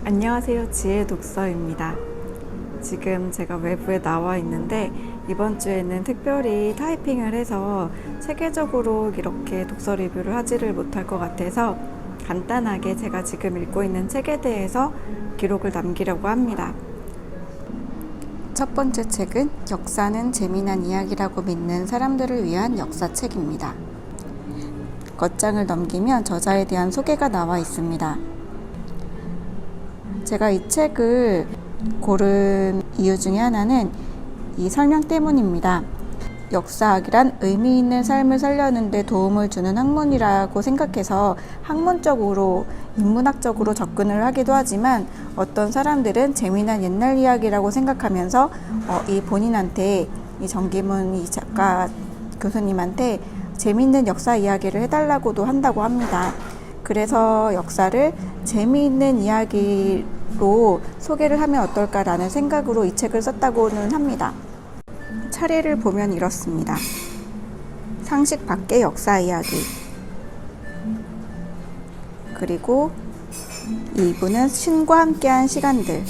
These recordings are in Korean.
안녕하세요. 지혜 독서입니다. 지금 제가 외부에 나와 있는데 이번 주에는 특별히 타이핑을 해서 체계적으로 이렇게 독서 리뷰를 하지를 못할 것 같아서 간단하게 제가 지금 읽고 있는 책에 대해서 기록을 남기려고 합니다. 첫 번째 책은 역사는 재미난 이야기라고 믿는 사람들을 위한 역사책입니다. 겉장을 넘기면 저자에 대한 소개가 나와 있습니다. 제가 이 책을 고른 이유 중에 하나는 이 설명 때문입니다. 역사학이란 의미 있는 삶을 살려는 데 도움을 주는 학문이라고 생각해서 학문적으로, 인문학적으로 접근을 하기도 하지만 어떤 사람들은 재미난 옛날 이야기라고 생각하면서 이 본인한테, 이 정기문 이 작가 교수님한테 재미있는 역사 이야기를 해달라고도 한다고 합니다. 그래서 역사를 재미있는 이야기로 소개를 하면 어떨까라는 생각으로 이 책을 썼다고는 합니다. 차례를 보면 이렇습니다. 상식 밖의 역사 이야기. 그리고 2부는 신과 함께한 시간들.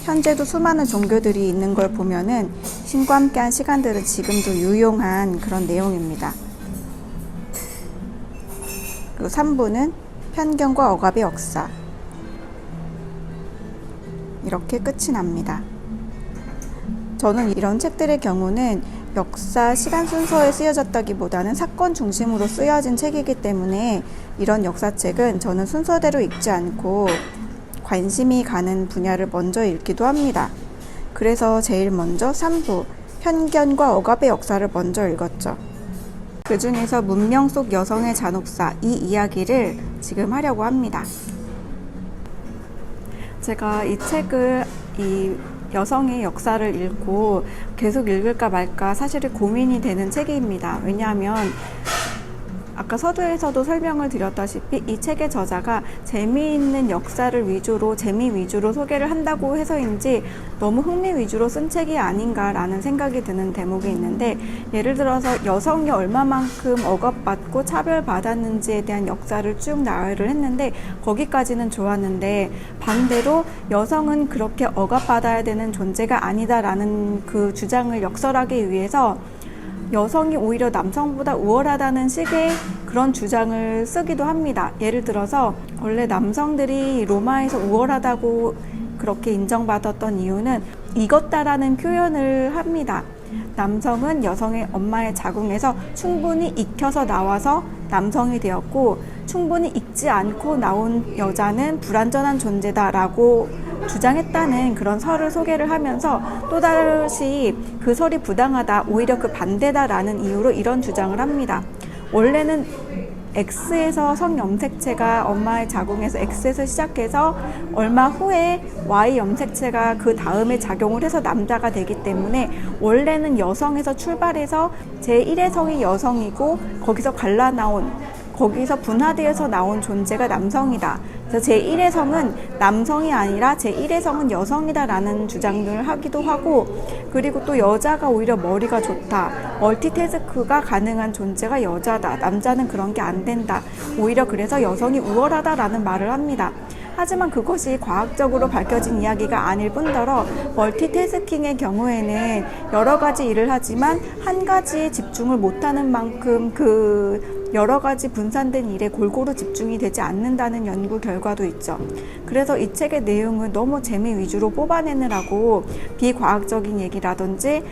현재도 수많은 종교들이 있는 걸 보면은 신과 함께한 시간들은 지금도 유용한 그런 내용입니다. 그리고 3부는 편견과 억압의 역사. 이렇게 끝이 납니다. 저는 이런 책들의 경우는 역사 시간 순서에 쓰여졌다기보다는 사건 중심으로 쓰여진 책이기 때문에 이런 역사책은 저는 순서대로 읽지 않고 관심이 가는 분야를 먼저 읽기도 합니다. 그래서 제일 먼저 3부, 편견과 억압의 역사를 먼저 읽었죠. 그 중에서 문명 속 여성의 잔혹사, 이 이야기를 지금 하려고 합니다. 제가 이 책을 이 여성의 역사를 읽고 계속 읽을까 말까 사실은 고민이 되는 책입니다. 왜냐하면 아까 서두에서도 설명을 드렸다시피 이 책의 저자가 재미있는 역사를 위주로, 재미 위주로 소개를 한다고 해서인지 너무 흥미 위주로 쓴 책이 아닌가라는 생각이 드는 대목이 있는데, 예를 들어서 여성이 얼마만큼 억압받고 차별받았는지에 대한 역사를 쭉 나열을 했는데 거기까지는 좋았는데, 반대로 여성은 그렇게 억압받아야 되는 존재가 아니다라는 그 주장을 역설하기 위해서 여성이 오히려 남성보다 우월하다는 식의 그런 주장을 쓰기도 합니다. 예를 들어서 원래 남성들이 로마에서 우월하다고 그렇게 인정받았던 이유는 익었다라는 표현을 합니다. 남성은 여성의 엄마의 자궁에서 충분히 익혀서 나와서 남성이 되었고, 충분히 익지 않고 나온 여자는 불완전한 존재다라고 주장했다는 그런 설을 소개를 하면서 또다시 그 설이 부당하다, 오히려 그 반대다라는 이유로 이런 주장을 합니다. 원래는 X에서 성염색체가 엄마의 자궁에서 X에서 시작해서 얼마 후에 Y 염색체가 그 다음에 작용을 해서 남자가 되기 때문에 원래는 여성에서 출발해서 제1의 성이 여성이고 거기서 갈라나온, 거기서 분화되어서 나온 존재가 남성이다. 그래서 제1의 성은 남성이 아니라 제1의 성은 여성이다라는 주장을 하기도 하고, 그리고 또 여자가 오히려 머리가 좋다. 멀티태스크가 가능한 존재가 여자다. 남자는 그런 게 안 된다. 오히려 그래서 여성이 우월하다라는 말을 합니다. 하지만 그것이 과학적으로 밝혀진 이야기가 아닐 뿐더러 멀티태스킹의 경우에는 여러 가지 일을 하지만 한 가지에 집중을 못하는 만큼 그 여러 가지 분산된 일에 골고루 집중이 되지 않는다는 연구 결과도 있죠. 그래서 이 책의 내용은 너무 재미 위주로 뽑아내느라고 비과학적인 얘기라든지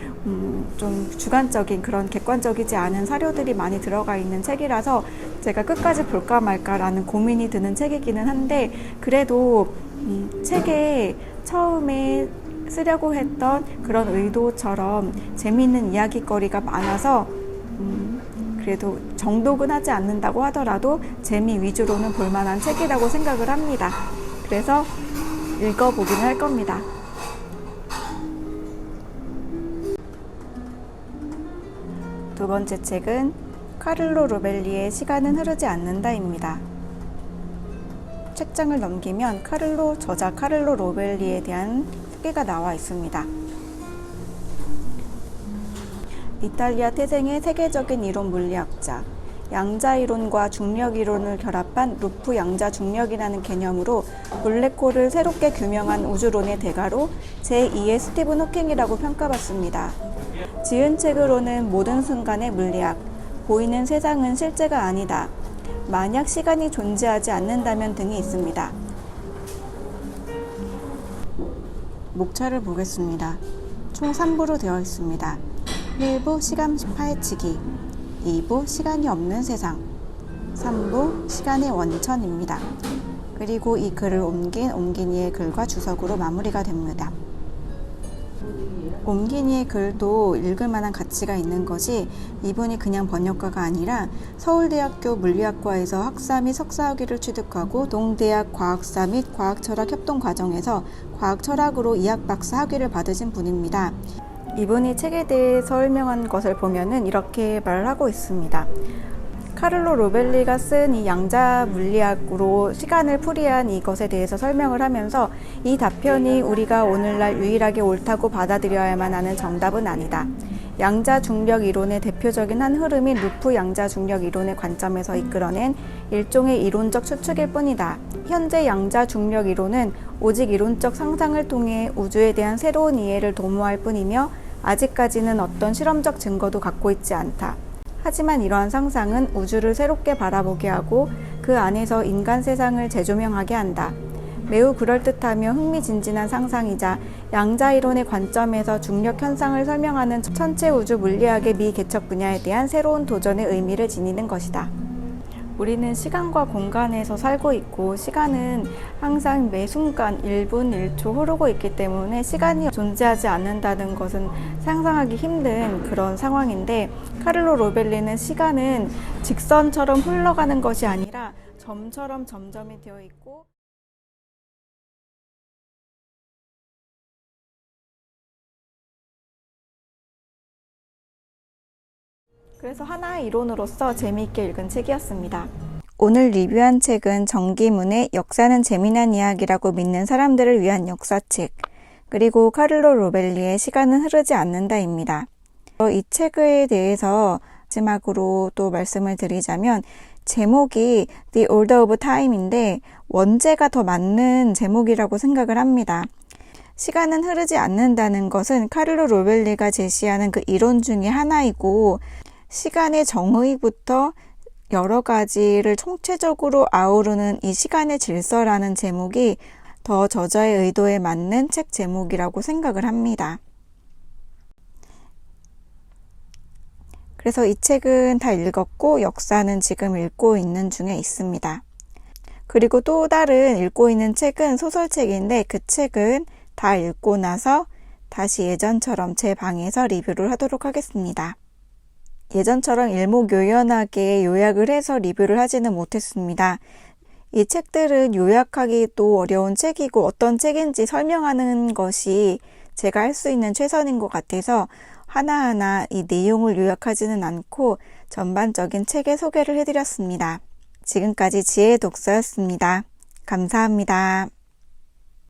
좀 주관적인, 그런 객관적이지 않은 사료들이 많이 들어가 있는 책이라서 제가 끝까지 볼까 말까라는 고민이 드는 책이기는 한데, 그래도 책에 처음에 쓰려고 했던 그런 의도처럼 재미있는 이야기거리가 많아서 그래도 정독은 하지 않는다고 하더라도 재미 위주로는 볼만한 책이라고 생각을 합니다. 그래서 읽어보기는 할 겁니다. 두 번째 책은 카를로 로벨리의 시간은 흐르지 않는다입니다. 책장을 넘기면 저자 카를로 로벨리에 대한 소개가 나와 있습니다. 이탈리아 태생의 세계적인 이론 물리학자, 양자이론과 중력이론을 결합한 루프 양자중력이라는 개념으로 블랙홀을 새롭게 규명한 우주론의 대가로 제2의 스티븐 호킹이라고 평가받습니다. 지은 책으로는 모든 순간의 물리학, 보이는 세상은 실제가 아니다, 만약 시간이 존재하지 않는다면 등이 있습니다. 목차를 보겠습니다. 총 3부로 되어 있습니다. 1부 시간 파헤치기, 2부 시간이 없는 세상, 3부 시간의 원천입니다. 그리고 이 글을 옮긴 옮긴이의 글과 주석으로 마무리가 됩니다. 옮긴이의 글도 읽을 만한 가치가 있는 것이 이분이 그냥 번역가가 아니라 서울대학교 물리학과에서 학사 및 석사학위를 취득하고 동대학 과학사 및 과학철학 협동과정에서 과학철학으로 이학박사 학위를 받으신 분입니다. 이분이 책에 대해 설명한 것을 보면은 이렇게 말을 하고 있습니다. 카를로 로벨리가 쓴 이 양자 물리학으로 시간을 풀이한 이것에 대해서 설명을 하면서 이 답변이 우리가 오늘날 유일하게 옳다고 받아들여야만 하는 정답은 아니다. 양자 중력 이론의 대표적인 한 흐름인 루프 양자 중력 이론의 관점에서 이끌어낸 일종의 이론적 추측일 뿐이다. 현재 양자 중력 이론은 오직 이론적 상상을 통해 우주에 대한 새로운 이해를 도모할 뿐이며 아직까지는 어떤 실험적 증거도 갖고 있지 않다. 하지만 이러한 상상은 우주를 새롭게 바라보게 하고 그 안에서 인간 세상을 재조명하게 한다. 매우 그럴듯하며 흥미진진한 상상이자 양자이론의 관점에서 중력 현상을 설명하는 천체 우주 물리학의 미개척 분야에 대한 새로운 도전의 의미를 지니는 것이다. 우리는 시간과 공간에서 살고 있고 시간은 항상 매 순간 1분 1초 흐르고 있기 때문에 시간이 존재하지 않는다는 것은 상상하기 힘든 그런 상황인데, 카를로 로벨리는 시간은 직선처럼 흘러가는 것이 아니라 점처럼 점점이 되어 있고 그래서 하나의 이론으로서 재미있게 읽은 책이었습니다. 오늘 리뷰한 책은 정기문의 역사는 재미난 이야기라고 믿는 사람들을 위한 역사책, 그리고 카를로 로벨리의 시간은 흐르지 않는다입니다. 이 책에 대해서 마지막으로 또 말씀을 드리자면 제목이 The Order of Time인데 원제가 더 맞는 제목이라고 생각을 합니다. 시간은 흐르지 않는다는 것은 카를로 로벨리가 제시하는 그 이론 중에 하나이고, 시간의 정의부터 여러 가지를 총체적으로 아우르는 이 시간의 질서라는 제목이 더 저자의 의도에 맞는 책 제목이라고 생각을 합니다. 그래서 이 책은 다 읽었고 역사는 지금 읽고 있는 중에 있습니다. 그리고 또 다른 읽고 있는 책은 소설책인데 그 책은 다 읽고 나서 다시 예전처럼 제 방에서 리뷰를 하도록 하겠습니다. 예전처럼 일목요연하게 요약을 해서 리뷰를 하지는 못했습니다. 이 책들은 요약하기도 어려운 책이고 어떤 책인지 설명하는 것이 제가 할 수 있는 최선인 것 같아서 하나하나 이 내용을 요약하지는 않고 전반적인 책의 소개를 해드렸습니다. 지금까지 지혜의 독서였습니다. 감사합니다.